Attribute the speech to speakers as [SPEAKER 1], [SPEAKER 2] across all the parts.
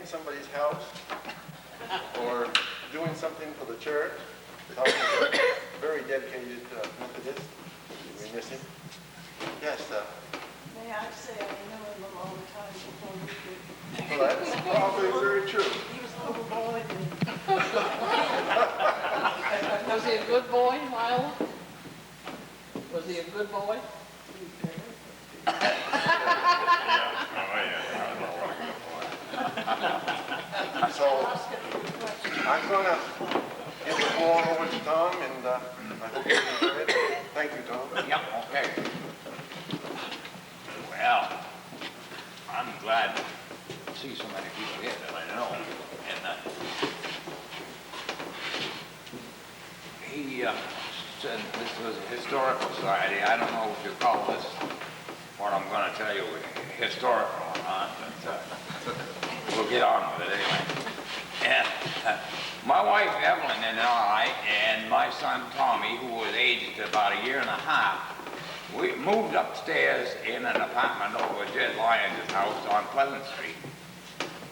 [SPEAKER 1] painting somebody's house or doing something for the church. Tom is a very dedicated Methodist. We miss him. Yes.
[SPEAKER 2] May I say I knew him a long time before we did.
[SPEAKER 1] Well, that's probably very true.
[SPEAKER 2] He was a little boy.
[SPEAKER 3] Was he a good boy, Milo? Was he a good boy?
[SPEAKER 1] So I'm going to give the floor over to Tom, and I hope you enjoy it. Thank you, Tom.
[SPEAKER 4] Yep, okay. Well, I'm glad to see so many people here that I know. And he said this was a historical society. I don't know if you call this, what I'm going to tell you, historical or not, but we'll get on with it anyway. And my wife Evelyn and I, and my son Tommy, who was aged about a year and a half, we moved upstairs in an apartment over Jed Lyons' house on Pleasant Street.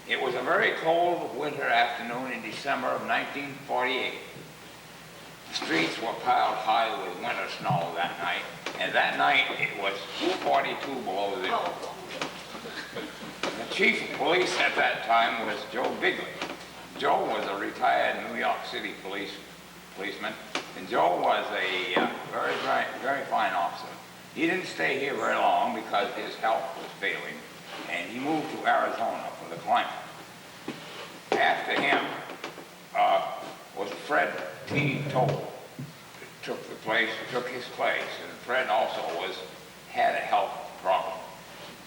[SPEAKER 4] It was a very cold winter afternoon in December of 1948. The streets were piled high with winter snow that night, and that night it was 42 below zero. The chief of police at that time was Joe Bigley. Joe was a retired New York City policeman, and Joe was a very fine officer. He didn't stay here very long because his health was failing, and he moved to Arizona for the climate. After him was Fred T. Toll, took his place, and Fred also had a health problem.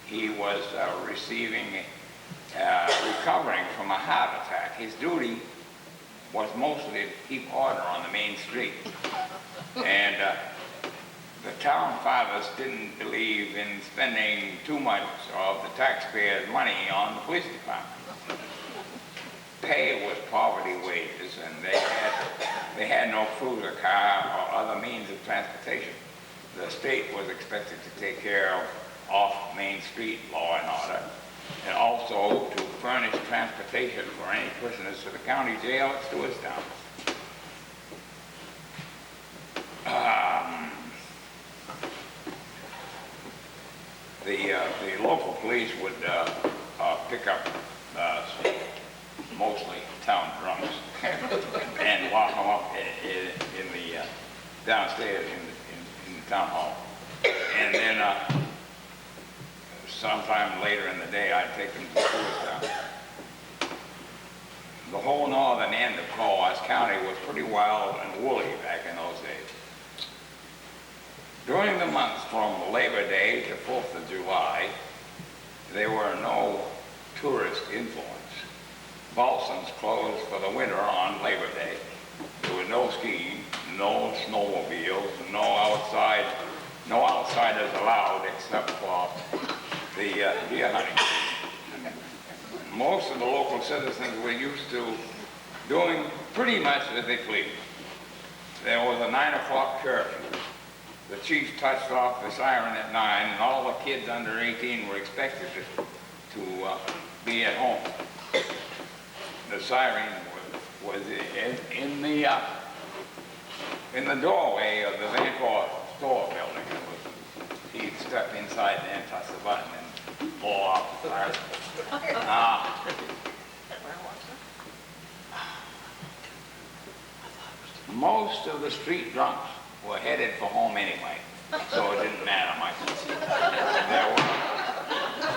[SPEAKER 4] He was recovering from a heart attack. His duty was mostly to keep order on the main street. And the town fathers didn't believe in spending too much of the taxpayers' money on the police department. Pay was poverty wages, and they had no cruiser car or other means of transportation. The state was expected to take care of off-Main Street law and order, and also to furnish transportation for any prisoners to the county jail at Stewartstown. The local police would pick up mostly town drunks and lock them up in the downstairs in the town hall. And then sometime later in the day, I'd take them to Stewartstown. The whole northern end of Colebrook County was pretty wild and woolly back in those days. During the months from Labor Day to 4th of July, there were no tourist influence. Balsams closed for the winter on Labor Day. There was no skiing, no snowmobiles, no outsiders allowed except for the deer hunting. Most of the local citizens were used to doing pretty much as they pleased. There was a 9 o'clock curfew. The chief touched off the siren at 9, and all the kids under 18 were expected to be at home. The siren was in the doorway of the Vancore store building. He'd step inside there and touch the button and blow off the siren. Most of the street drunks were headed for home anyway, so it didn't matter much.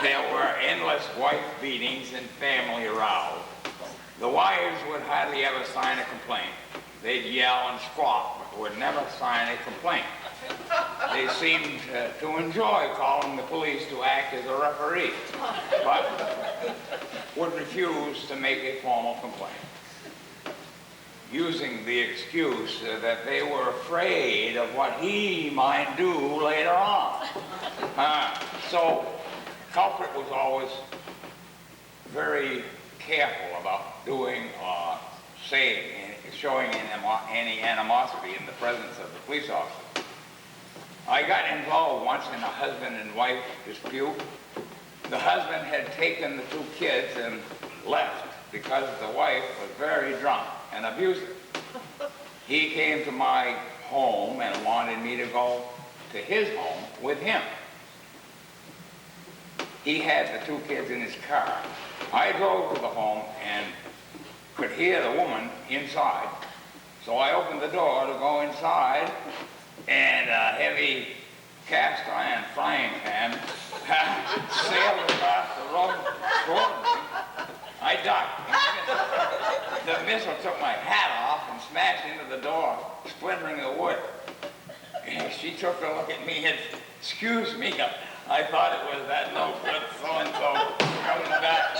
[SPEAKER 4] There were endless wife beatings and family rows. The wives would hardly ever sign a complaint. They'd yell and squawk, but would never sign a complaint. They seemed to enjoy calling the police to act as a referee, but would refuse to make a formal complaint, using the excuse that they were afraid of what he might do later on. So culprit was always very careful about doing or saying, showing any animosity in the presence of the police officer. I got involved once in a husband and wife dispute. The husband had taken the 2 kids and left because the wife was very drunk and abusive. He came to my home and wanted me to go to his home with him. He had the 2 kids in his car. I drove to the home and could hear the woman inside. So I opened the door to go inside, and a heavy cast iron frying pan sailed across the room toward me. I ducked. The missile took my hat off and smashed into the door, splintering the wood. And she took a look at me and, excuse me, I thought it was that no good so-and-so coming back.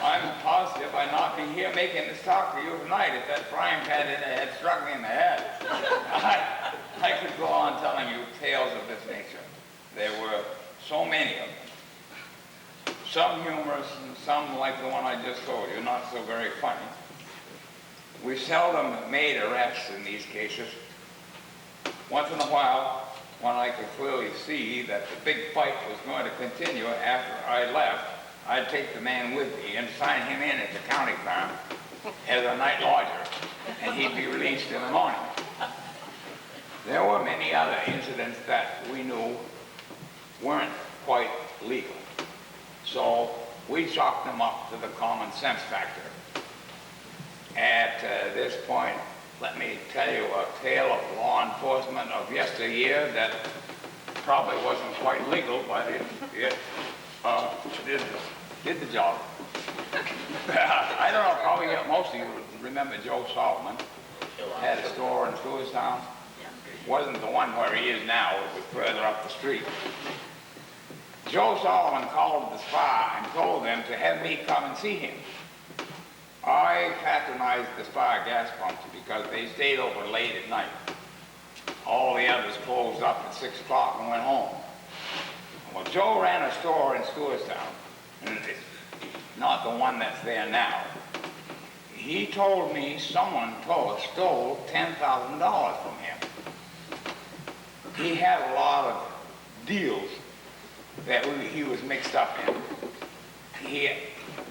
[SPEAKER 4] I'm positive I'd not be here making this talk to you tonight if that frying pan had struck me in the head. I could go on telling you tales of this nature. There were so many of them. Some humorous and some like the one I just told you, not so very funny. We seldom made arrests in these cases. Once in a while, when I could clearly see that the big fight was going to continue after I left, I'd take the man with me and sign him in at the county farm as a night lodger, and he'd be released in the morning. There were many other incidents that we knew weren't quite legal, so we chalked them up to the common sense factor. At this point, let me tell you a tale of law enforcement of yesteryear that probably wasn't quite legal, but it did the job. I don't know, probably most of you remember Joe Solomon. Had a store in Stewartstown. Wasn't the one where he is now, it was further up the street. Joe Solomon called the Spa and told them to have me come and see him. I patronized the Spa gas pumps because they stayed open late at night. All the others closed up at 6 o'clock and went home. Well, Joe ran a store in Stewartstown, and not the one that's there now. He told me someone stole $10,000 from him. He had a lot of deals that he was mixed up in. He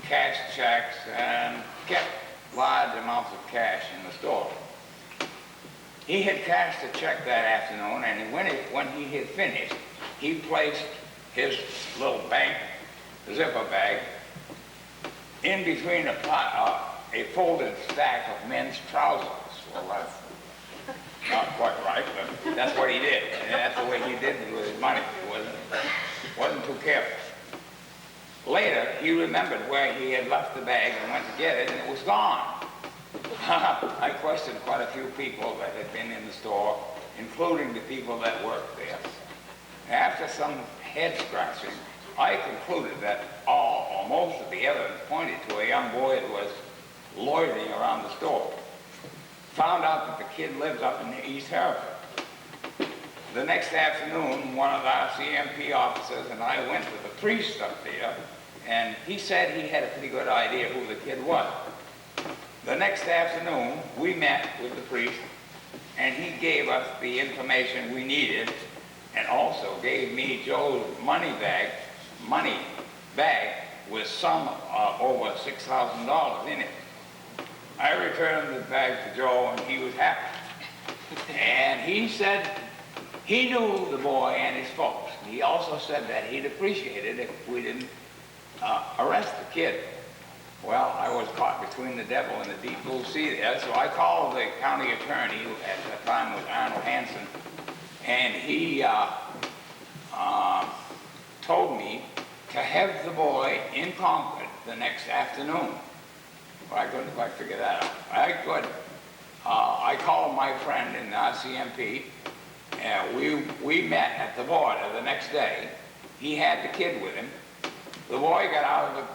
[SPEAKER 4] cashed checks and kept large amounts of cash in the store. He had cashed a check that afternoon, and when he had finished, he placed his little bank zipper bag in between a folded stack of men's trousers. Well, that's not quite right, but that's what he did. And that's the way he did it with his money. He wasn't too careful. Later, he remembered where he had left the bag and went to get it, and it was gone. I questioned quite a few people that had been in the store, including the people that worked there. After some head scratching, I concluded that all or most of the evidence pointed to a young boy that was loitering around the store. Found out that the kid lives up in East Hereford. The next afternoon, one of our CMP officers and I went to the priest up there, and he said he had a pretty good idea who the kid was. The next afternoon, we met with the priest, and he gave us the information we needed, and also gave me Joe's money bag with some over $6,000 in it. I returned the bag to Joe, and he was happy. And he said he knew the boy and his folks. He also said that he'd appreciate it if we didn't arrest the kid. Well, I was caught between the devil and the deep blue sea there, so I called the county attorney, who at the time was Arnold Hanson, and he told me to have the boy in Concord the next afternoon. Well, I couldn't quite figure that out. I called my friend in RCMP, and we met at the border the next day. He had the kid with him. The boy got out of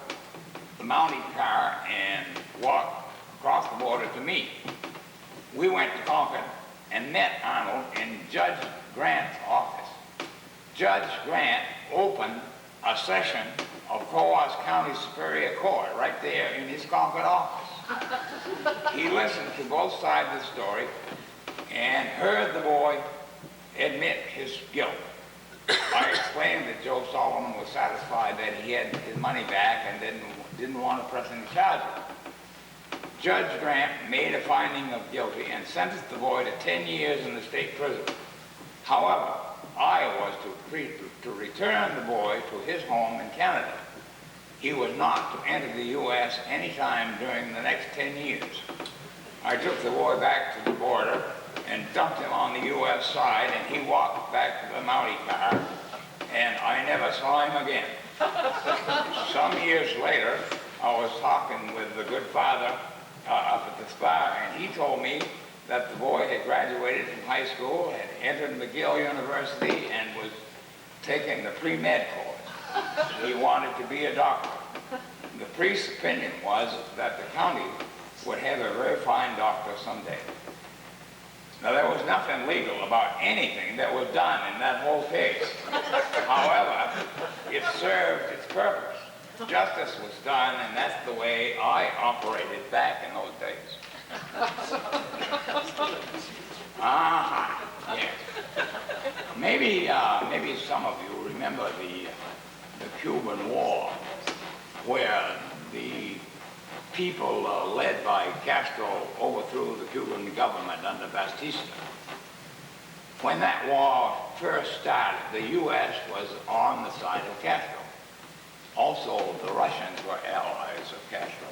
[SPEAKER 4] the mounted car and walked across the border to me. We went to Concord and met Arnold in Judge Grant's office. Judge Grant opened a session of Coas County Superior Court right there in his Concord office. He listened to both sides of the story and heard the boy admit his guilt. I explained that Joe Solomon was satisfied that he had his money back and didn't want to press any charges. Judge Grant made a finding of guilty and sentenced the boy to 10 years in the state prison. However, I was to return the boy to his home in Canada. He was not to enter the U.S. anytime during the next 10 years. I took the boy back to the border and dumped him on the U.S. side, and he walked back to the Mountie car, and I never saw him again. Some years later, I was talking with the good father up at the spa, and he told me that the boy had graduated from high school, had entered McGill University, and was taking the pre-med course. He wanted to be a doctor. The priest's opinion was that the county would have a very fine doctor someday. Now, there was nothing legal about anything that was done in that whole case. However, it served its purpose. Justice was done, and that's the way I operated back in those days. Yes. Maybe some of you remember the Cuban War, where the people led by Castro overthrew the Cuban government under Batista. When that war first started, the U.S. was on the side of Castro. Also, the Russians were allies of Castro.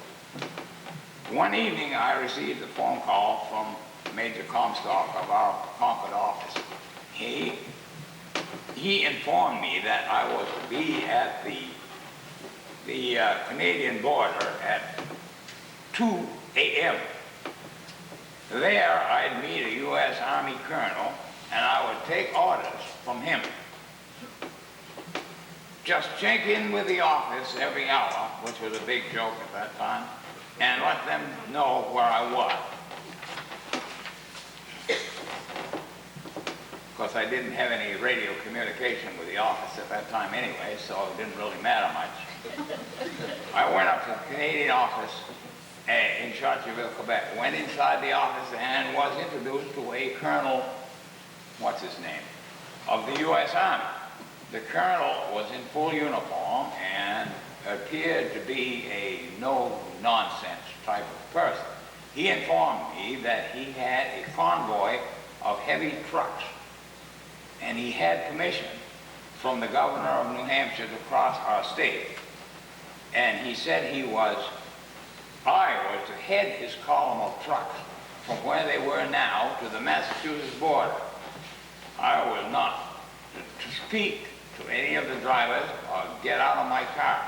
[SPEAKER 4] One evening, I received a phone call from Major Comstock of our Concord office. He informed me that I was to be at the Canadian border at 2 a.m. There, I'd meet a U.S. Army colonel, and I would take orders from him. Just check in with the office every hour, which was a big joke at that time, and let them know where I was. Of course, I didn't have any radio communication with the office at that time anyway, so it didn't really matter much. I went up to the Canadian office in Chartierville, Quebec, went inside the office and was introduced to a colonel, what's his name, of the U.S. Army. The colonel was in full uniform and appeared to be a no-nonsense type of person. He informed me that he had a convoy of heavy trucks, and he had permission from the governor of New Hampshire to cross our state. And he said I was to head his column of trucks from where they were now to the Massachusetts border. I was not to speak to any of the drivers or get out of my car.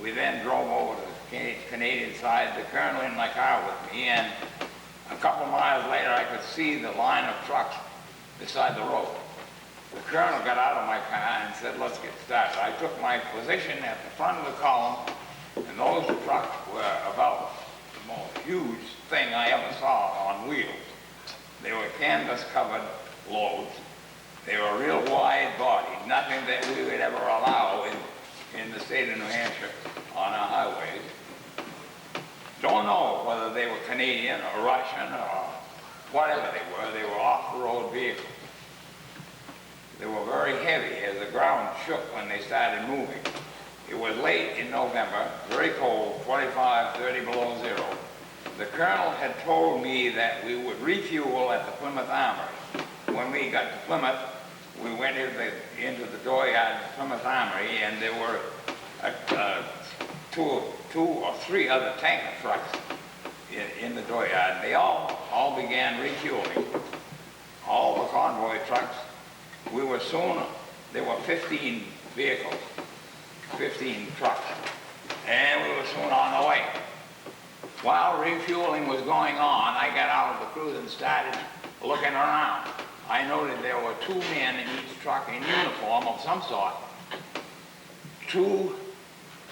[SPEAKER 4] We then drove over to the Canadian side, the colonel in my car with me, and a couple miles later I could see the line of trucks beside the road. The colonel got out of my car and said, let's get started. I took my position at the front of the column, and those trucks were about the most huge thing I ever saw on wheels. They were canvas-covered loads. They were real wide-bodied, nothing that we would ever allow in the state of New Hampshire on our highways. Don't know whether they were Canadian or Russian or whatever they were off-road vehicles. They were very heavy as the ground shook when they started moving. It was late in November, very cold, 25, 30 below zero. The colonel had told me that we would refuel at the Plymouth Armory. When we got to Plymouth, we went into the dooryard of the Plymouth Armory, and there were two or three other tanker trucks in the dooryard. They all began refueling, all the convoy trucks. There were 15 vehicles, 15 trucks, and we were soon on the way. While refueling was going on, I got out of the cruiser and started looking around. I noted there were two men in each truck in uniform of some sort. Two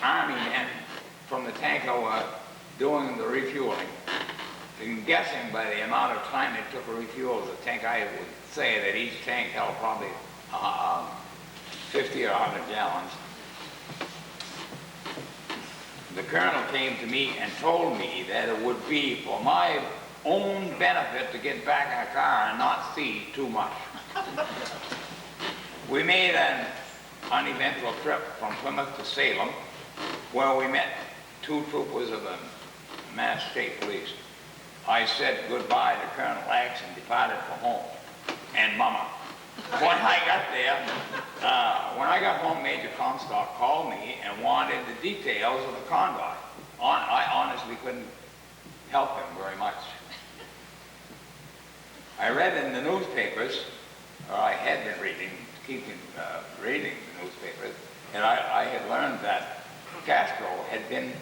[SPEAKER 4] Army men from the tanker were doing the refueling. I'm guessing by the amount of time it took to refuel the tank, I would say that each tank held probably 50 or 100 gallons. The colonel came to me and told me that it would be for my own benefit to get back in a car and not see too much. We made an uneventful trip from Plymouth to Salem, where we met two troopers of the Mass State Police. I said goodbye to Colonel X and departed for home, and Mama. When I got home, Major Comstock called me and wanted the details of the convoy. I honestly couldn't help him very much. I read in the newspapers, or I had been reading the newspapers, and I had learned that Castro had been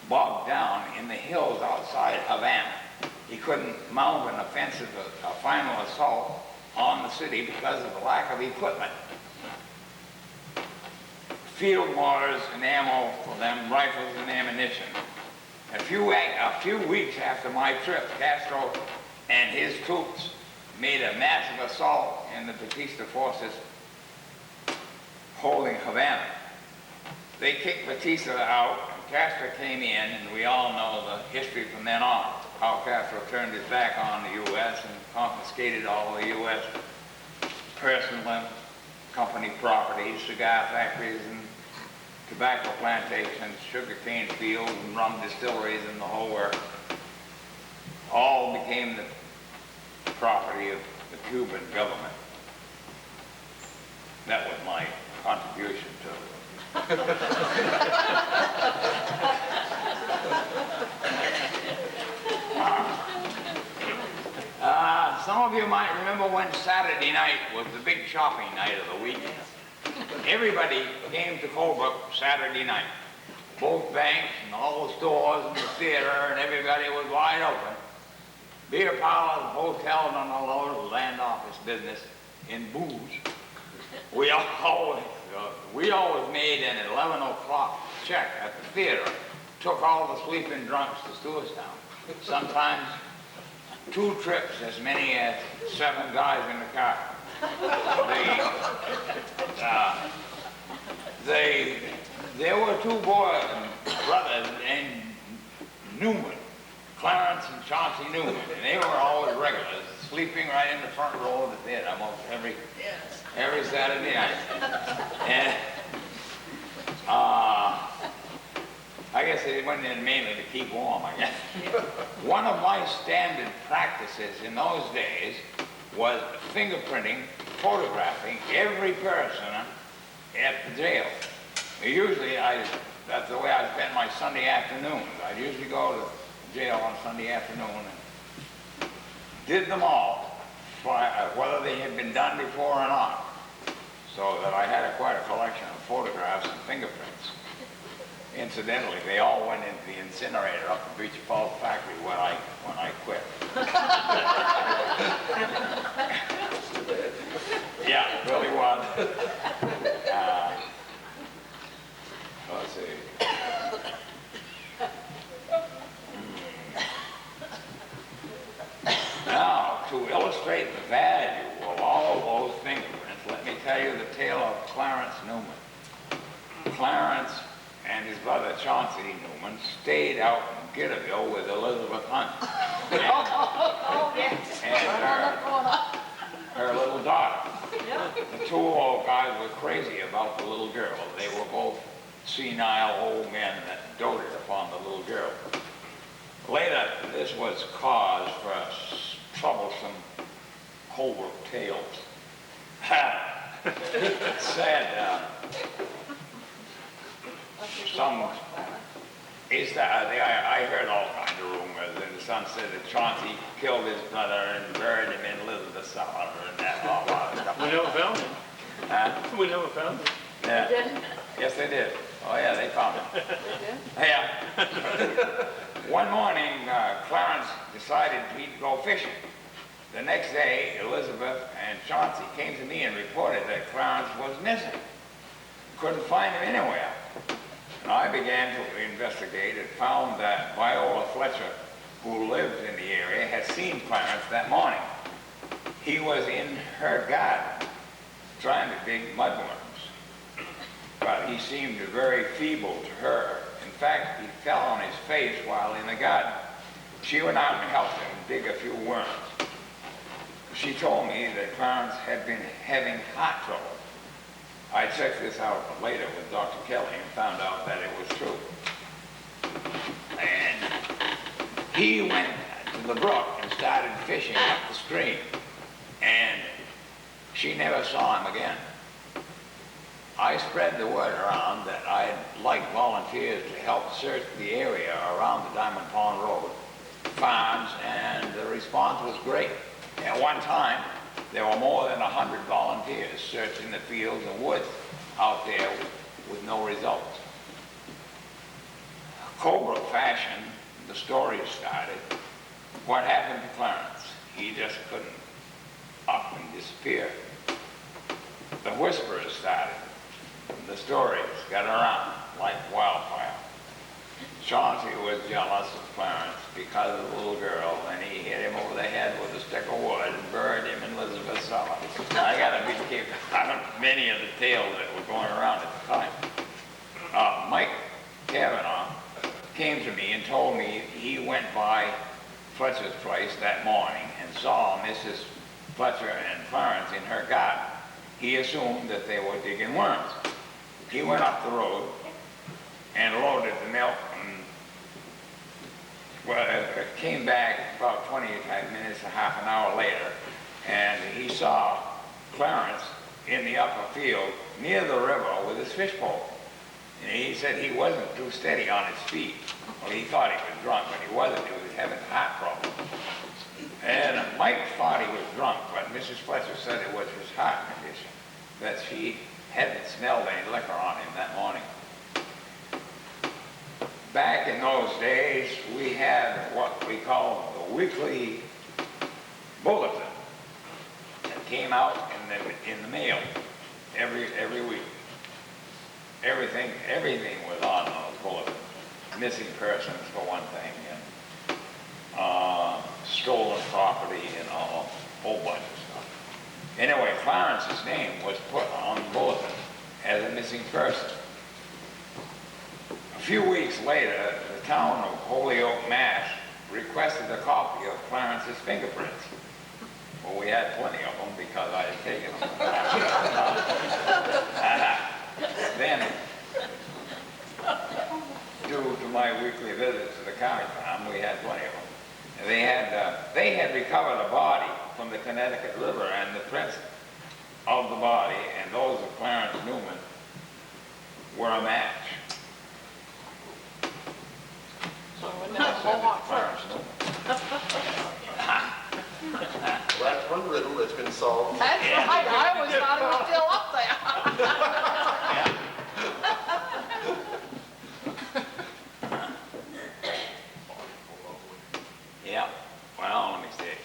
[SPEAKER 4] bogged down in the hills outside Havana. He couldn't mount an offensive, a final assault on the city because of the lack of equipment. Field mortars and ammo for them, rifles and ammunition. A few weeks after my trip, Castro and his troops made a massive assault in the Batista forces holding Havana. They kicked Batista out, and Castro came in, and we all know the history from then on, how Castro turned his back on the U.S. and confiscated all the U.S. personal and company properties, cigar factories and tobacco plantations, sugarcane fields and rum distilleries and the whole work. All became the property of the Cuban government. That was my contribution to it. Some of you might remember when Saturday night was the big shopping night of the weekend. Everybody came to Colebrook Saturday night. Both banks and all the stores and the theater and everybody was wide open. Beer parlors, hotels, and all over the land office business in booze. We always made an 11 o'clock check at the theater, took all the sleeping drunks to Stewartstown. Sometimes 2 trips, as many as 7 guys in the car. There were 2 brothers named Newman, Clarence and Chauncey Newman, and they were always regulars, sleeping right in the front row of the theater almost every Saturday night. And I guess they went in mainly to keep warm, I guess. One of my standard practices in those days was fingerprinting, photographing every person at the jail. Usually, that's the way I spent my Sunday afternoons. I'd usually go to jail on Sunday afternoon and did them all, whether they had been done before or not, so that I had quite a collection of photographs and fingerprints. Incidentally, they all went into the incinerator up at Beach Falls factory when I quit. Yeah, it really was. Let's see. Now, to illustrate the value of all those fingerprints, let me tell you the tale of Clarence Newman. Clarence and his brother Chauncey Newman stayed out in Gitterville with Elizabeth Hunt and her little daughter. The 2 old guys were crazy about the little girl. They were both senile old men that doted upon the little girl. Later, this was cause for troublesome Colebrook tales. Said, I heard all kinds of rumors, and some said that Chauncey killed his brother and buried him in Elizabeth's cellar and that all that stuff.
[SPEAKER 5] We never found him. We never found him.
[SPEAKER 4] Yeah.
[SPEAKER 3] They did?
[SPEAKER 4] Yes, they did. Oh, yeah, they found him.
[SPEAKER 3] They did?
[SPEAKER 4] Yeah. One morning, Clarence decided he'd go fishing. The next day, Elizabeth and Chauncey came to me and reported that Clarence was missing. Couldn't find him anywhere. And I began to investigate and found that Viola Fletcher, who lived in the area, had seen Clarence that morning. He was in her garden trying to dig mudworms. But he seemed very feeble to her. In fact, he fell on his face while in the garden. She went out and helped him dig a few worms. She told me that Clarence had been having heart trouble. I checked this out later with Dr. Kelly and found out that it was true. And he went to the brook and started fishing up the stream. And she never saw him again. I spread the word around that I'd like volunteers to help search the area around the Diamond Pond Road farms, and the response was great. At one time, there were more than 100 volunteers searching the fields and woods out there with no results. Colebrook fashion, the story started. What happened to Clarence? He just couldn't up and disappear. The whispers started. The stories got around like wildfire. Chauncey was jealous of Clarence because of the little girl, and he hit him over the head with a stick of wood and buried him in Elizabeth's cellar. I gotta be careful. I don't know many of the tales that were going around at the time. Mike Kavanaugh came to me and told me he went by Fletcher's place that morning and saw Mrs. Fletcher and Clarence in her garden. He assumed that they were digging worms. He went up the road and loaded the milk, and came back about 25 minutes, a half an hour later, and he saw Clarence in the upper field near the river with his fishpole. And he said he wasn't too steady on his feet. Well, he thought he was drunk, but he wasn't. He was having a heart problem. And Mike thought he was drunk, but Mrs. Fletcher said it was his heart condition, that she hadn't smelled any liquor on him that morning. Back in those days, we had what we call the weekly bulletin that came out in the mail every week. Everything was on those bulletins. Missing persons for one thing, and stolen property, and a whole bunch of stuff. Anyway, Clarence's name was put on the bulletin as a missing person. A few weeks later, the town of Holyoke, Mass. requested a copy of Clarence's fingerprints. Well, we had plenty of them because I had taken them. Then, due to my weekly visits to the county farm, we had plenty of them. And they had recovered a body from the Connecticut River, and the prints of the body and those of Clarence Newman were a match.
[SPEAKER 3] So we never Mohawk
[SPEAKER 4] Clarence
[SPEAKER 3] first.
[SPEAKER 4] Newman.
[SPEAKER 1] Well, that's one riddle that's been solved.
[SPEAKER 3] That's right, I always thought it was still up there.
[SPEAKER 4] Yeah, well, let me see.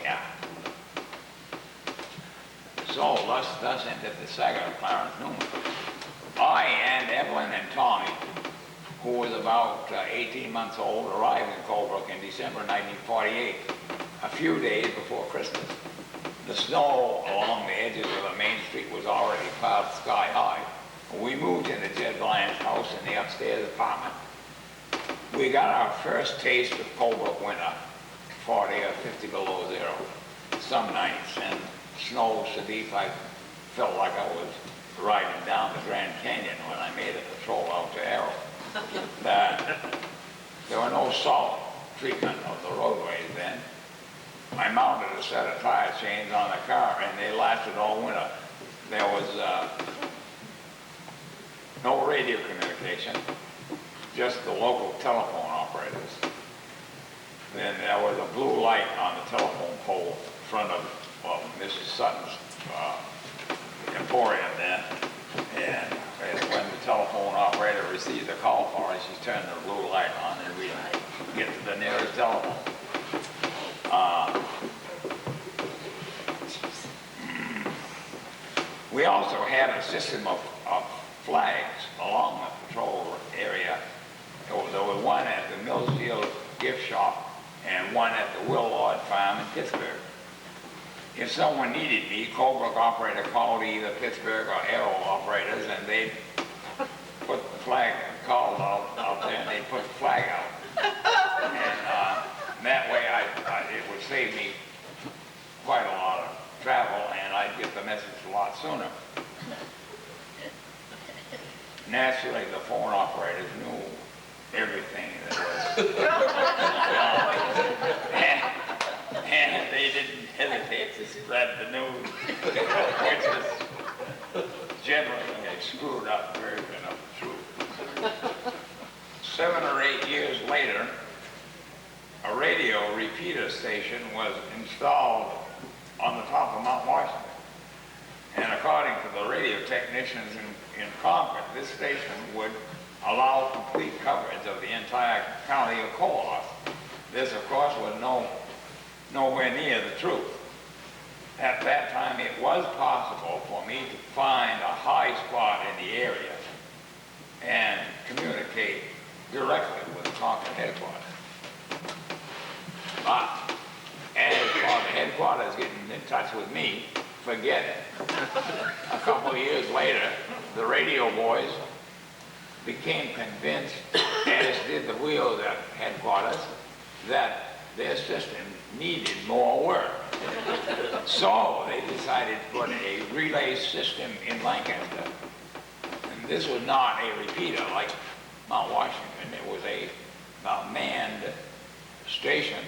[SPEAKER 4] Yeah. So, thus ended the saga of Clarence Newman. I and Evelyn and Tommy, who was about 18 months old, arrived in Colebrook in December 1948, a few days before Christmas. The snow along the edges of the main street was already piled sky high. We moved into Jed Bland's house in the upstairs apartment. We got our first taste of Colebrook winter, 40 or 50 below zero, some nights, and snow so deep I felt like I was riding down the Grand Canyon when I made a patrol out to Arrow. There were no salt treatment of the roadways then. I mounted a set of tire chains on the car, and they lasted all winter. There was no radio communication, just the local telephone operators. Then there was a blue light on the telephone pole in front of Mrs. Sutton's emporium there. And when the telephone operator received a call for us, she turned the blue light on and we'd get to the nearest telephone. We also had a system of flags along the patrol area. There was one at the Millsfield gift shop and one at the Willard farm in Pittsburgh. If someone needed me, Colebrook operator called either Pittsburgh or Arrow operators, and they'd put the flag, called out there, and they'd put the flag out. And that way it would save me quite a lot of travel, and I'd get the message a lot sooner. naturally, the phone operators knew everything that was. And they didn't hesitate to spread the news, which was generally screwed up version of the truth. 7 or 8 years later, a radio repeater station was installed on the top of Mount Washington. And according to the radio technicians in Concord, this station would allow complete coverage of the entire county of Colebrook. This, of course, was nowhere near the truth. At that time, it was possible for me to find a high spot in the area and communicate directly with the Concord headquarters. But as for the headquarters getting in touch with me, forget it. A couple of years later, the radio boys became convinced, as did the wheels at headquarters, that their system needed more work. So they decided to put a relay system in Lancaster. And this was not a repeater like Mount Washington. It was a manned station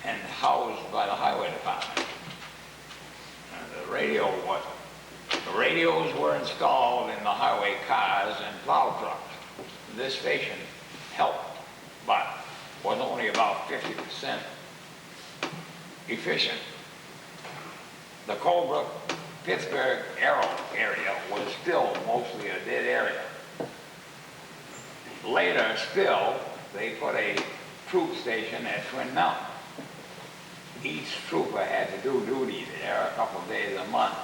[SPEAKER 4] and housed by the highway department. The radios were installed in the highway cars and plow trucks. This station helped, but was only about 50% efficient. The Colebrook, Pittsburgh area was still mostly a dead area. Later still, they put a troop station at Twin Mountain. Each trooper had to do duty there a couple of days a month,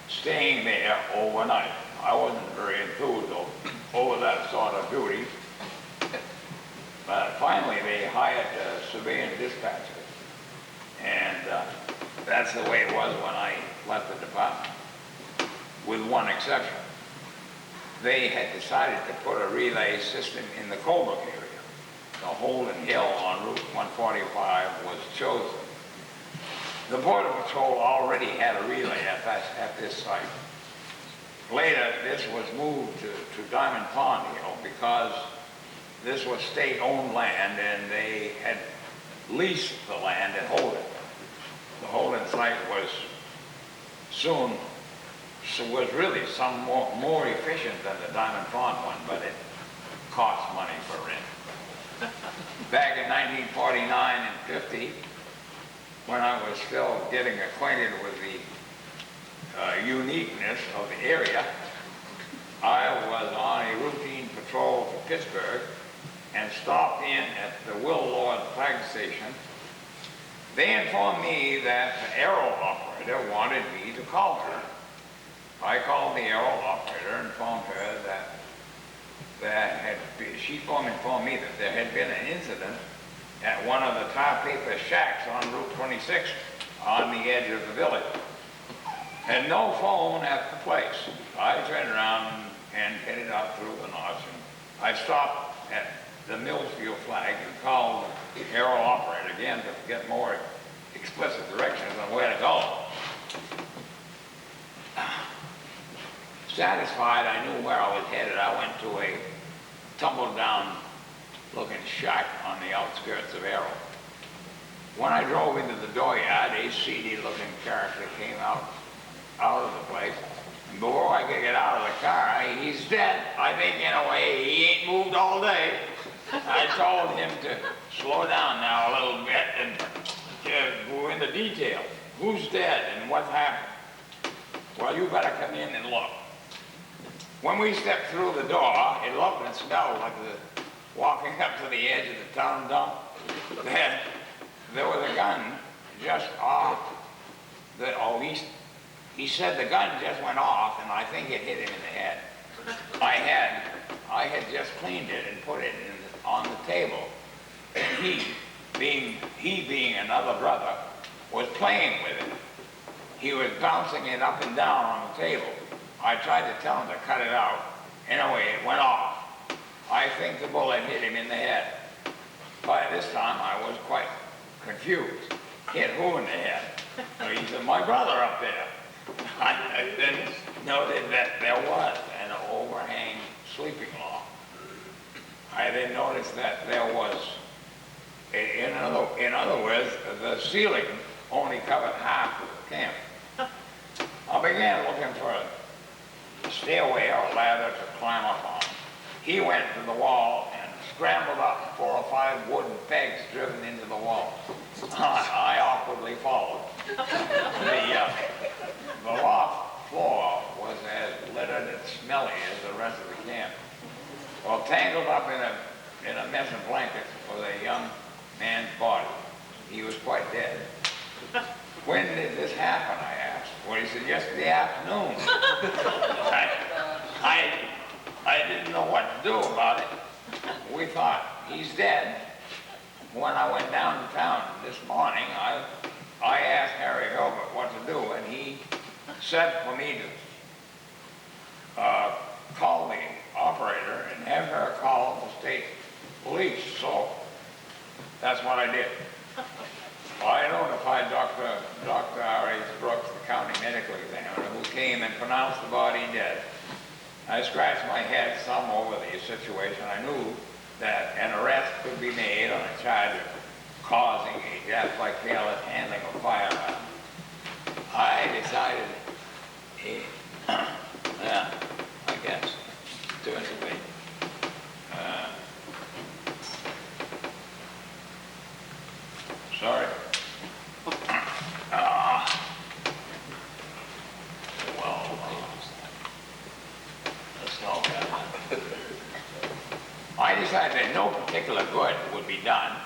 [SPEAKER 4] staying there overnight. I wasn't very enthused over that sort of duty, but finally they hired civilian dispatchers, and that's the way it was when I left the department, with one exception. They had decided to put a relay system in the Colebrook area. The Holden Hill on Route 145 was chosen. The Border Patrol already had a relay at this site. Later, this was moved to Diamond Pond Hill because this was state-owned land and they had leased the land at Holden. The Holden site was really some more efficient than the Diamond Pond one, but it cost money for rent. Back in 1949 and 50, when I was still getting acquainted with the uniqueness of the area, I was on a routine patrol to Pittsburgh and stopped in at the Will Lord flag station. They informed me that the aero operator wanted me to call her. I called the aero operator and informed her that she informed me that there had been an incident at one of the tar paper shacks on Route 26 on the edge of the village. Had no phone at the place. I turned around and headed out through the notch. I stopped at the Millsfield flag and called the aero operator again to get more explicit directions on where to go. Satisfied I knew where I was headed, I went to a tumble-down looking shack on the outskirts of Arrow. When I drove into the dooryard, a seedy looking character came out of the place. And before I could get out of the car, he's dead. I think in a way he ain't moved all day. I told him to slow down now a little bit and go into details. Who's dead and what's happened? Well, you better come in and look. When we stepped through the door, it looked and smelled like walking up to the edge of the town dump. There was a gun just off. He said the gun just went off, and I think it hit him in the head. I had just cleaned it and put it on the table. And he being another brother, was playing with it. He was bouncing it up and down on the table. I tried to tell him to cut it out. Anyway, it went off. I think the bullet hit him in the head. By this time, I was quite confused. Hit who in the head? He said, my brother up there. I then noted that there was an old were hanging sleeping law. I then noticed that there was, in other words, the ceiling only covered half of the camp. I began looking for a stairway or ladder to climb up on. He went to the wall and scrambled up 4 or 5 wooden pegs driven into the wall. I awkwardly followed. The loft floor was as littered and smelly as the rest of the camp. Well, tangled up in a mess of blankets was a young man's body. He was quite dead. When did this happen, I asked. Well, he said, yesterday afternoon. I didn't know what to do about it. We thought, he's dead. When I went down to town this morning, I asked Harry Hilbert what to do, and he said for me to call the operator and have her call the state police. So that's what I did. I notified Dr. R.H. Brooks, the county medical examiner, who came and pronounced the body dead. I scratched my head some over the situation. I knew that an arrest could be made on a charge of causing a death by careless handling of a firearm. I decided, I guess, to intervene. Sorry. Let's go. I decided that no particular good would be done.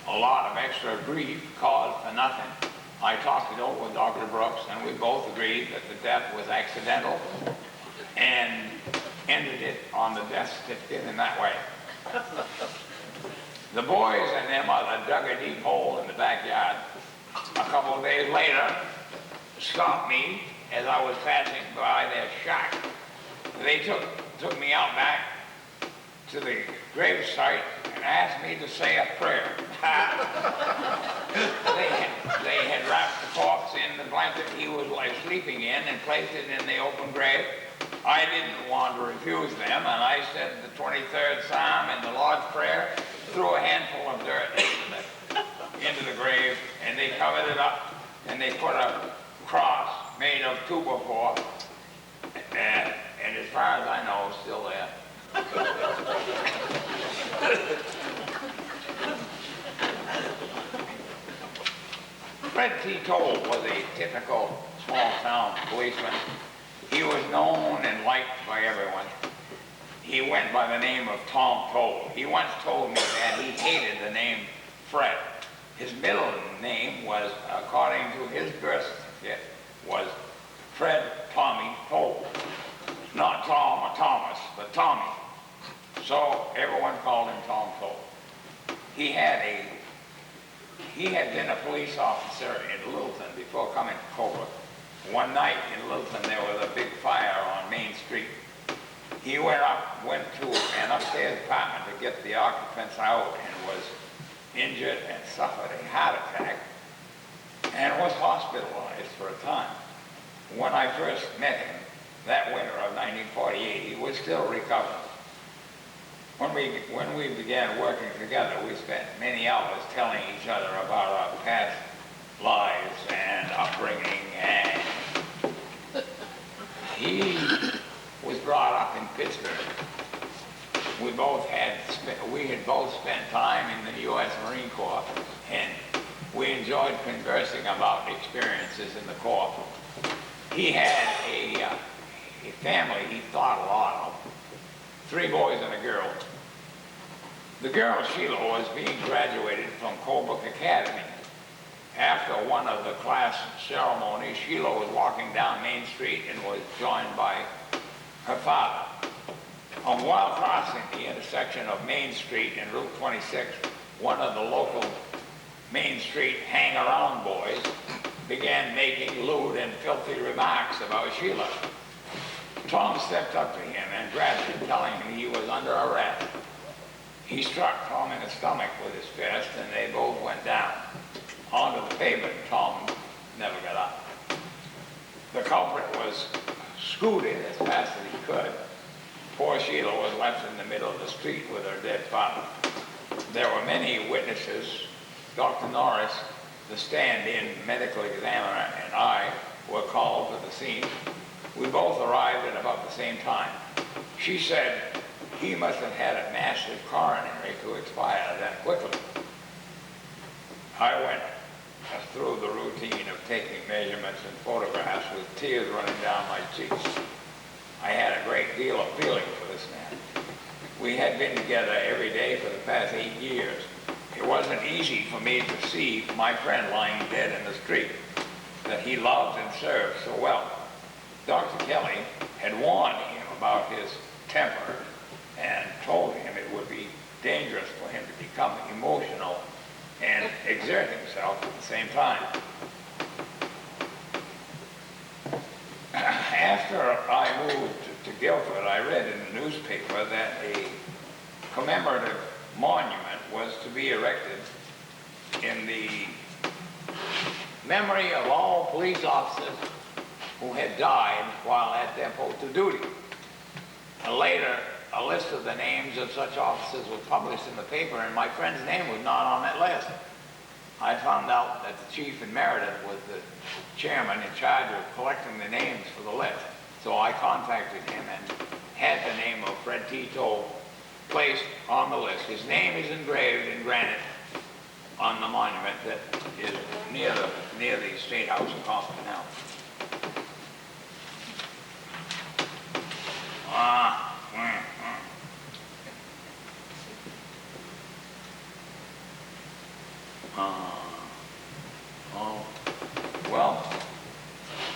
[SPEAKER 4] A lot of extra grief caused for nothing. I talked it over with Dr. Brooks, and we both agreed that the death was accidental and ended it on the death certificate in that way. The boys and their mother dug a deep hole in the backyard. A couple of days later, stopped me as I was passing by their shack. They took me out back to the grave site and asked me to say a prayer. They had wrapped the corpse in the blanket he was sleeping in and placed it in the open grave. I didn't want to refuse them, and I said the 23rd Psalm and the Lord's Prayer, threw a handful of dirt into the grave, and they covered it up, and they put a cross made of 2x4, and as far as I know, still there. Fred T. Toll was a typical small-town policeman. He was known and liked by everyone. He went by the name of Tom Toll. He once told me that he hated the name Fred. His middle name was, according to his birth certificate, was Fred Tommy Toll. Not Tom or Thomas, but Tommy. So everyone called him Tom Toll. He had been a police officer in Littleton before coming to Colebrook. One night in Littleton there was a big fire on Main Street. He went to an upstairs apartment to get the occupants out and was injured and suffered a heart attack and was hospitalized for a time. When I first met him, that winter of 1948, he was still recovering. When we began working together, we spent many hours telling each other about our past lives and upbringing, and he was brought up in Pittsburgh. We had both spent time in the U.S. Marine Corps, and we enjoyed conversing about experiences in the Corps. He had a family he thought a lot of. 3 boys and a girl. The girl, Sheila, was being graduated from Colebrook Academy. After one of the class ceremonies, Sheila was walking down Main Street and was joined by her father. While crossing the intersection of Main Street and Route 26, one of the local Main Street hang-around boys began making lewd and filthy remarks about Sheila. Tom stepped up to him and grabbed him, telling him he was under arrest. He struck Tom in the stomach with his fist, and they both went down onto the pavement. Tom never got up. The culprit was scooted as fast as he could. poor Sheila was left in the middle of the street with her dead father. There were many witnesses. Dr. Norris, the stand-in medical examiner, and I were called to the scene. We both arrived at about the same time. She said he must have had a massive coronary to expire that quickly. I went through the routine of taking measurements and photographs with tears running down my cheeks. I had a great deal of feeling for this man. We had been together every day for the past 8 years. It wasn't easy for me to see my friend lying dead in the street that he loved and served so well. Dr. Kelly had warned him about his temper and told him it would be dangerous for him to become emotional and exert himself at the same time. After I moved to Guilford, I read in the newspaper that a commemorative monument was to be erected in the memory of all police officers who had died while at their post of duty. And later, a list of the names of such officers was published in the paper, and my friend's name was not on that list. I found out that the chief emeritus was the chairman in charge of collecting the names for the list. So I contacted him and had the name of Fred Tito placed on the list. His name is engraved in granite on the monument that is near the State House in Coffin now. Well,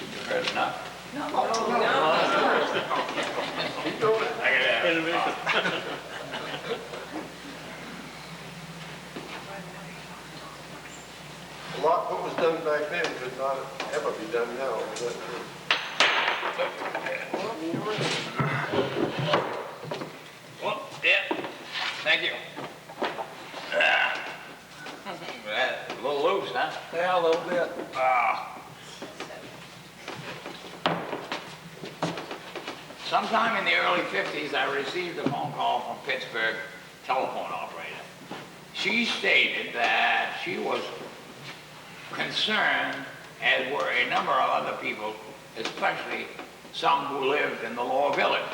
[SPEAKER 4] you heard enough?
[SPEAKER 1] Keep going. A lot what was done back then could not ever be done now. Is that true?
[SPEAKER 4] Well, yeah, thank you. A little loose, huh?
[SPEAKER 3] Yeah, a little bit.
[SPEAKER 4] Sometime in the early 50s, I received a phone call from Pittsburgh telephone operator. She stated that she was concerned, as were a number of other people, especially some who lived in the lower village,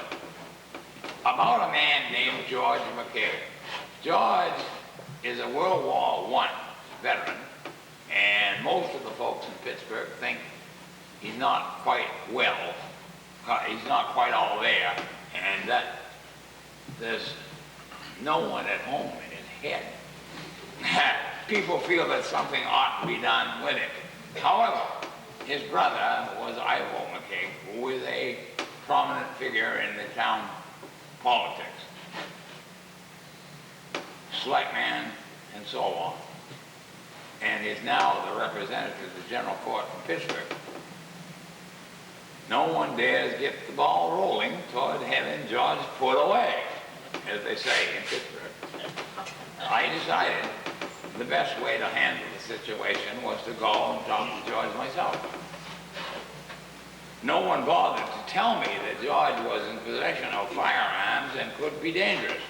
[SPEAKER 4] about a man named George McKay. George is a World War I veteran, and most of the folks in Pittsburgh think he's not quite well. He's not quite all there, and that there's no one at home in his head. People feel that something ought to be done with it. However, his brother was Ivo McKay, who is a prominent figure in the town politics, selectman, and so on, and is now the representative of the General Court from Pittsburgh. No one dares get the ball rolling toward having George put away, as they say in Pittsburgh. I decided the best way to handle the situation was to go and talk to George myself. No one bothered to tell me that George was in possession of firearms and could be dangerous.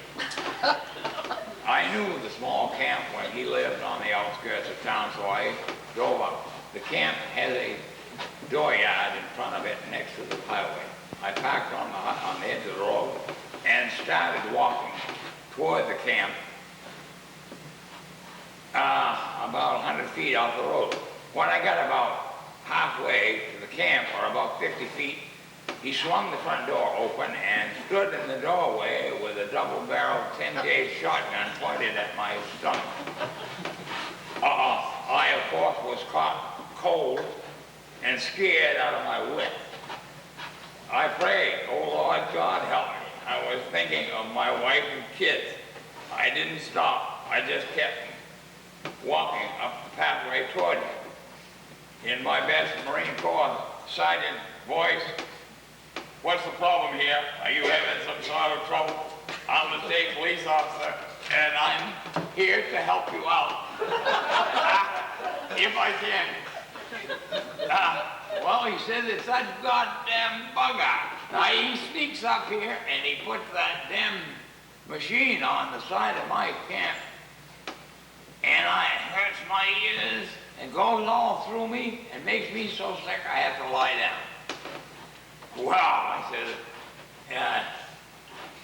[SPEAKER 4] I knew the small camp where he lived on the outskirts of town, so I drove up. The camp has a dooryard in front of it next to the highway. I parked on the edge of the road and started walking toward the camp about 100 feet off the road. When I got about halfway to the camp, or about 50 feet, he swung the front door open and stood in the doorway with a double-barreled 10-gauge shotgun pointed at my stomach. I, of course, was caught cold and scared out of my wit. I prayed, "Oh Lord God, help me." I was thinking of my wife and kids. I didn't stop. I just kept walking up the pathway toward him. In my best Marine Corps sergeant voice, "What's the problem here? Are you having some sort of trouble? I'm the state police officer, and I'm here to help you out. If I can." Well, he says it's that goddamn bugger. Now he sneaks up here and he puts that damn machine on the side of my camp. And it hurts my ears and goes all through me and makes me so sick I have to lie down. Well, I said,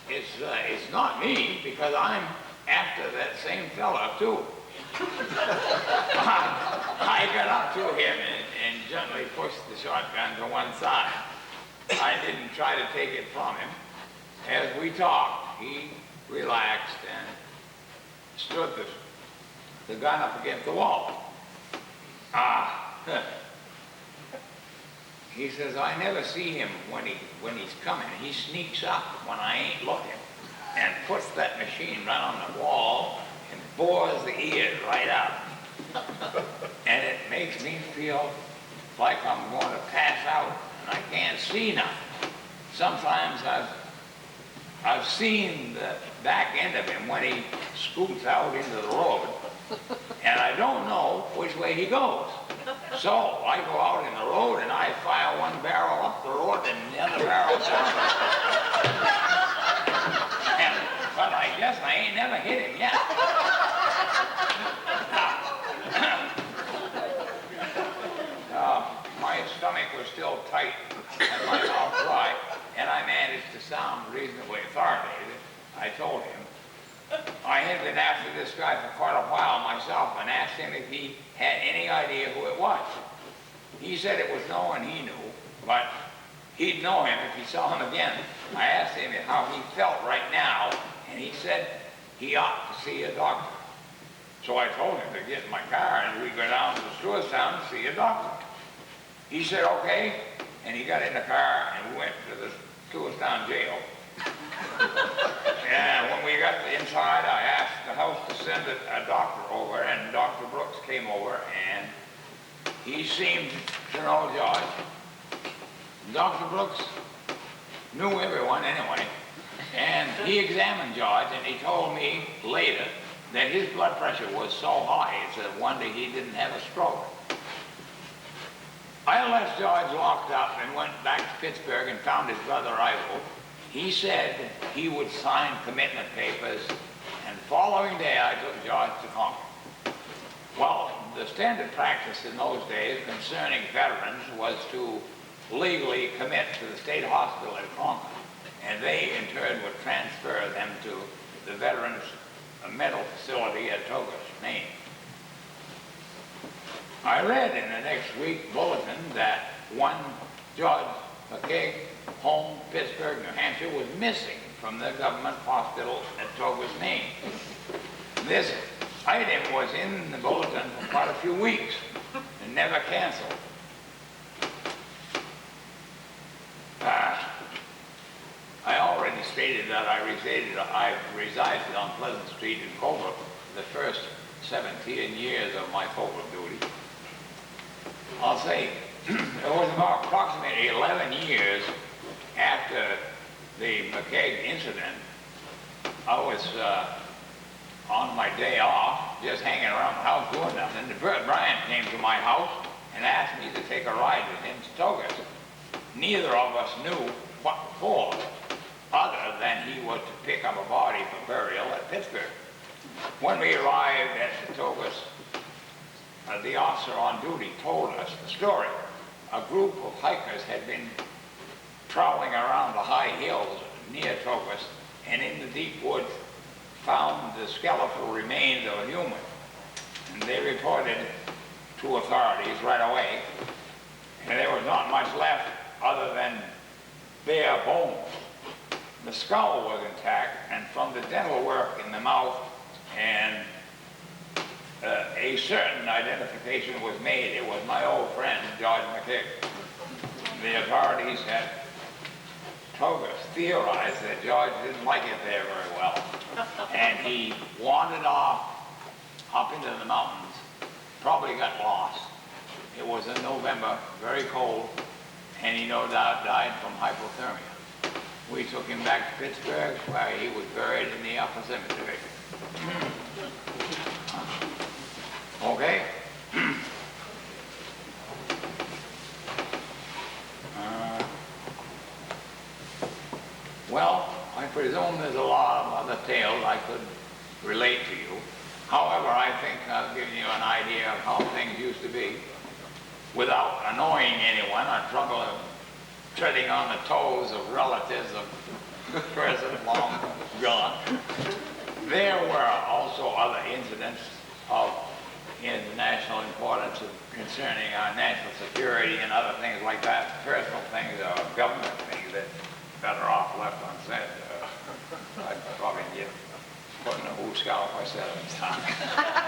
[SPEAKER 4] it's not me because I'm after that same fella too. I got up to him and gently pushed the shotgun to one side. I didn't try to take it from him. As we talked, he relaxed and stood the gun up against the wall. He says, I never see him when he's coming. He sneaks up when I ain't looking and puts that machine right on the wall and bores the ears right out. And it makes me feel like I'm going to pass out and I can't see nothing. Sometimes I've seen the back end of him when he scoots out into the road, and I don't know which way he goes. So I go out in the road and I fire one barrel up the road and the other barrel down. But I guess I ain't never hit him yet. My stomach was still tight and my mouth dry, and I managed to sound reasonably authoritative. I told him I had been after this guy for quite a while myself and asked him if he had any idea who it was. He said it was no one he knew, but he'd know him if he saw him again. I asked him how he felt right now, and he said he ought to see a doctor. So I told him to get in my car and we'd go down to the Stewartstown to see a doctor. He said, okay, and he got in the car and we went to the Stewartstown jail. And when we got inside, I asked the house to send a doctor over, and Dr. Brooks came over, and he seemed to know George. Dr. Brooks knew everyone anyway, and he examined George, and he told me later that his blood pressure was so high, it's a wonder he didn't have a stroke. I left George locked up and went back to Pittsburgh and found his brother Ivo. He said he would sign commitment papers, and following day I took George to Concord. Well, the standard practice in those days concerning veterans was to legally commit to the state hospital at Concord, and they in turn would transfer them to the Veterans Mental Facility at Togus, Maine. I read in the next week bulletin that one George McKeag, home, Pittsburgh, New Hampshire, was missing from the government hospital at Togus, Maine. This item was in the bulletin for quite a few weeks and never canceled. I already stated that I resided on Pleasant Street in Colebrook the first 17 years of my focal duty. I'll say it was about approximately 11 years after the McKeag incident. I was on my day off, just hanging around the house doing nothing. Bert Bryant came to my house and asked me to take a ride with him to Togus. Neither of us knew what for, other than he was to pick up a body for burial at Pittsburgh. When we arrived at the Togus, the officer on duty told us the story. A group of hikers had been prowling around the high hills near Togus and in the deep woods found the skeletal remains of a human. And they reported to authorities right away, and there was not much left other than bare bones. The skull was intact, and from the dental work in the mouth and a certain identification was made. It was my old friend, George McKeag. The authorities at Togus theorized that George didn't like it there very well, and he wandered off up into the mountains, probably got lost. It was in November, very cold, and he no doubt died from hypothermia. We took him back to Pittsburgh, where he was buried in the upper cemetery. Okay? Well, I presume there's a lot of other tales I could relate to you. However, I think I'll give you an idea of how things used to be without annoying anyone or treading on the toes of relatives of persons long gone. There were also other incidents of international importance concerning our national security and other things like that, personal things or government things that better off left unsaid. I'd probably get put in a who scout if I said them.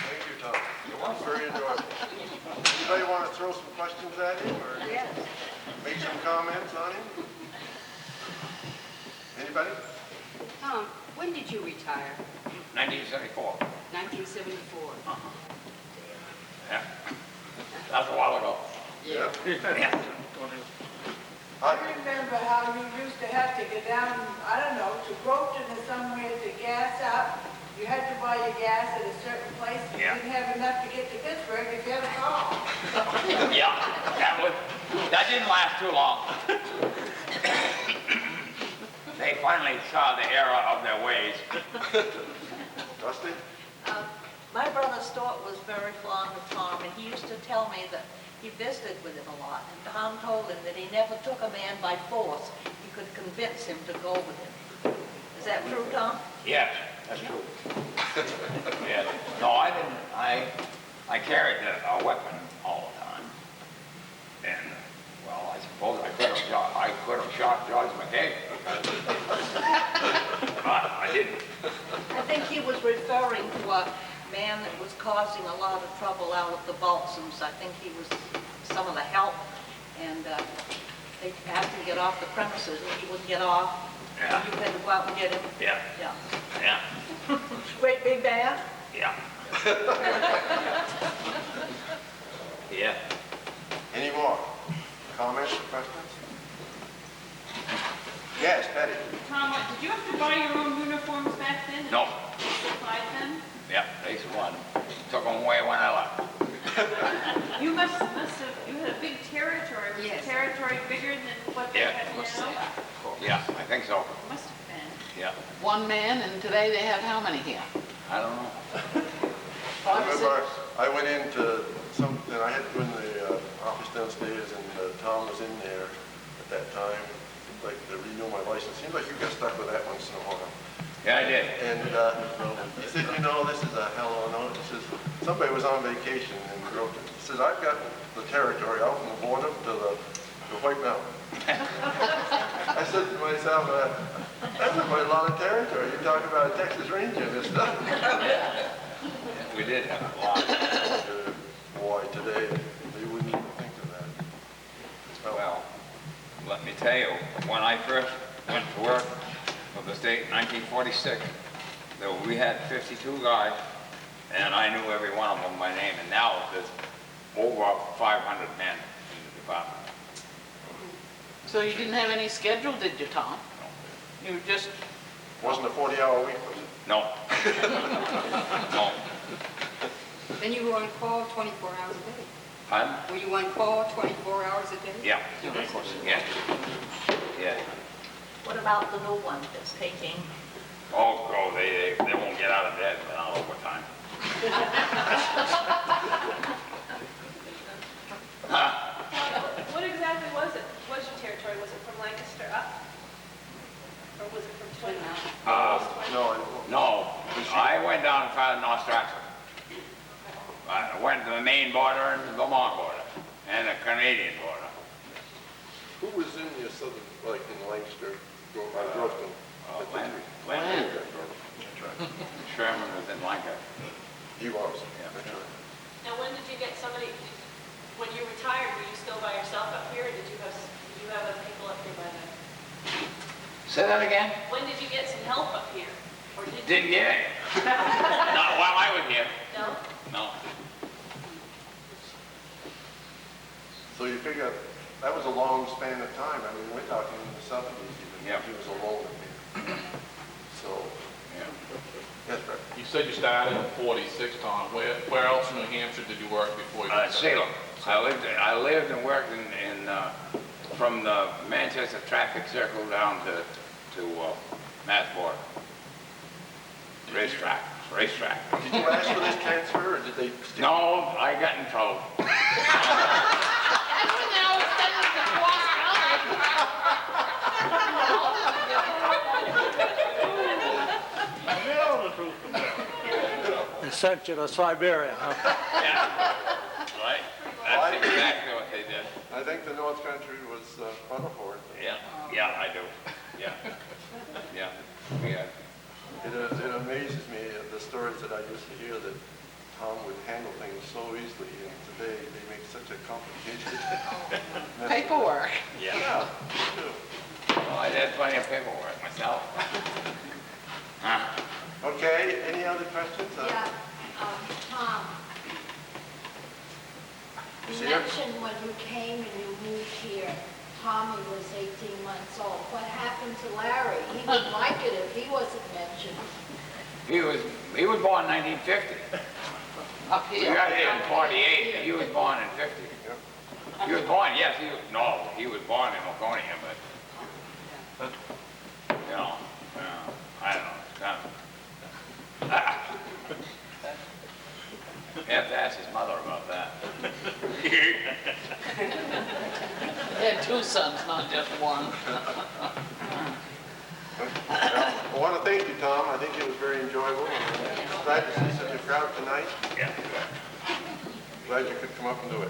[SPEAKER 1] Thank you, Tom. Very enjoyable. Anybody want to throw some questions at him or make some comments on him? Anybody?
[SPEAKER 6] Tom, when did you retire?
[SPEAKER 4] 1974.
[SPEAKER 6] 1974.
[SPEAKER 4] Yeah. That's a while ago.
[SPEAKER 1] Yeah.
[SPEAKER 4] Yeah.
[SPEAKER 2] I remember how you used to have to get down, I don't know, to Groveton or somewhere to gas up. You had to buy your gas at a certain place. You
[SPEAKER 4] Yeah.
[SPEAKER 2] didn't have enough to get to Pittsburgh if you had a car.
[SPEAKER 4] Yeah, that didn't last too long. They finally saw the error of their ways.
[SPEAKER 1] Dusty?
[SPEAKER 7] My brother Stuart was very fond of Tom, and he used to tell me that he visited with him a lot. And Tom told him that he never took a man by force. He could convince him to go with him. Is that true, Tom?
[SPEAKER 4] Yes, that's true. Yes. No, I didn't. I carried a weapon all the time. And, well, I suppose I could have shot George McKay. But I didn't.
[SPEAKER 7] I think he was referring to a man that was causing a lot of trouble out of the Balsams. I think he was some of the help, and they had to get off the premises, and he wouldn't get off.
[SPEAKER 4] Yeah.
[SPEAKER 7] You had to go out and get him.
[SPEAKER 4] Yeah.
[SPEAKER 7] Yeah.
[SPEAKER 4] Yeah.
[SPEAKER 7] Great big man.
[SPEAKER 4] Yeah. Yeah.
[SPEAKER 1] Any more comments or questions? Yes, Betty?
[SPEAKER 8] Tom, did you have to buy your own uniforms back then?
[SPEAKER 4] No.
[SPEAKER 8] Supplied them?
[SPEAKER 4] Yeah, they won. Took them away when I left.
[SPEAKER 8] You must have, you had a big territory. Was
[SPEAKER 6] Yes.
[SPEAKER 8] the territory bigger than what they
[SPEAKER 4] Yeah.
[SPEAKER 8] have now?
[SPEAKER 4] Yeah, I think so.
[SPEAKER 8] Must have been.
[SPEAKER 4] Yeah.
[SPEAKER 3] One man, and today they have how many here?
[SPEAKER 4] I don't know.
[SPEAKER 1] I remember I went into something, I had to go in the office downstairs and Tom was in there at that time, like to renew my license. Seems like you got stuck with that once in a while.
[SPEAKER 4] Yeah, I did.
[SPEAKER 1] And he said, you know, this is a hell of a note. He says, somebody was on vacation and wrote it. He says, I've got the territory out from the border to the White Mountain. I said to myself, that's quite a lot of territory. You talk about a Texas Ranger and stuff.
[SPEAKER 4] We did have a lot.
[SPEAKER 1] Boy, today, they wouldn't even think of that.
[SPEAKER 4] Well, let me tell you, when I first went to work for the state in 1946, we had 52 guys, and I knew every one of them by name, and now there's over 500 men in the department.
[SPEAKER 3] So you didn't have any schedule, did you, Tom? You just,
[SPEAKER 1] Wasn't a 40-hour week, was it?
[SPEAKER 4] No. No.
[SPEAKER 6] Then you were on call 24 hours a day.
[SPEAKER 4] Pardon?
[SPEAKER 6] Were you on call 24 hours a day?
[SPEAKER 4] Yeah. Yeah. Yeah.
[SPEAKER 7] What about the new one that's taking?
[SPEAKER 4] Oh, they won't get out of bed without overtime.
[SPEAKER 8] What exactly was it? What was your territory? Was it from Lancaster up? Or was it from Twin Mountain?
[SPEAKER 1] No,
[SPEAKER 4] I went down as far as North Stratford. I went to the Maine border and the Vermont border, and the Canadian border.
[SPEAKER 1] who was in your southern, like in Lancaster, going by Groveton?
[SPEAKER 4] Landry. Sherman was in Lancaster.
[SPEAKER 1] He was.
[SPEAKER 4] Yeah.
[SPEAKER 1] That's right.
[SPEAKER 8] Now, when did you get somebody, when you retired, were you still by yourself up here, or did you have other people up here by then?
[SPEAKER 4] Say that again?
[SPEAKER 8] When did you get some help up here? Or did you?
[SPEAKER 4] Didn't get any. Not while I was here.
[SPEAKER 8] No?
[SPEAKER 4] No.
[SPEAKER 1] So you figure that was a long span of time. I mean, we're talking in the 70s even.
[SPEAKER 4] Yeah.
[SPEAKER 1] He was alone in here. So
[SPEAKER 5] said you started in 46, Tom. Where else in New Hampshire did you work before you?
[SPEAKER 4] Salem. I lived and worked from the Manchester traffic circle down to Mass border. Racetrack.
[SPEAKER 1] Did you ask for this transfer, or did they stick?
[SPEAKER 4] No, I got in trouble.
[SPEAKER 9] They sent you to Siberia, huh?
[SPEAKER 4] Yeah. Right? That's exactly what they did.
[SPEAKER 1] I think the North Country was Rutherford.
[SPEAKER 4] Yeah, I do. Yeah.
[SPEAKER 1] It amazes me, the stories that I used to hear that Tom would handle things so easily, and today they make such a complicated mess.
[SPEAKER 3] Paperwork.
[SPEAKER 4] Yeah.
[SPEAKER 1] Yeah, me too.
[SPEAKER 4] Well, I did plenty of paperwork myself.
[SPEAKER 1] Okay, any other questions?
[SPEAKER 10] Yeah, Tom, you
[SPEAKER 1] See her?
[SPEAKER 10] mentioned when you came and you moved here, Tommy was 18 months old. What happened to Larry? He would like it if he wasn't mentioned.
[SPEAKER 4] He was born in 1950.
[SPEAKER 3] Up
[SPEAKER 4] We
[SPEAKER 3] here.
[SPEAKER 4] got here in 48. He was born in 50. He was born, yes, he was born in Laconia, but, I don't know. You have to ask his mother about that.
[SPEAKER 3] He had two sons, not just one.
[SPEAKER 1] I want to thank you, Tom. I think it was very enjoyable. And I'm glad to see such a crowd tonight.
[SPEAKER 4] Yeah.
[SPEAKER 1] Glad you could come up and do it.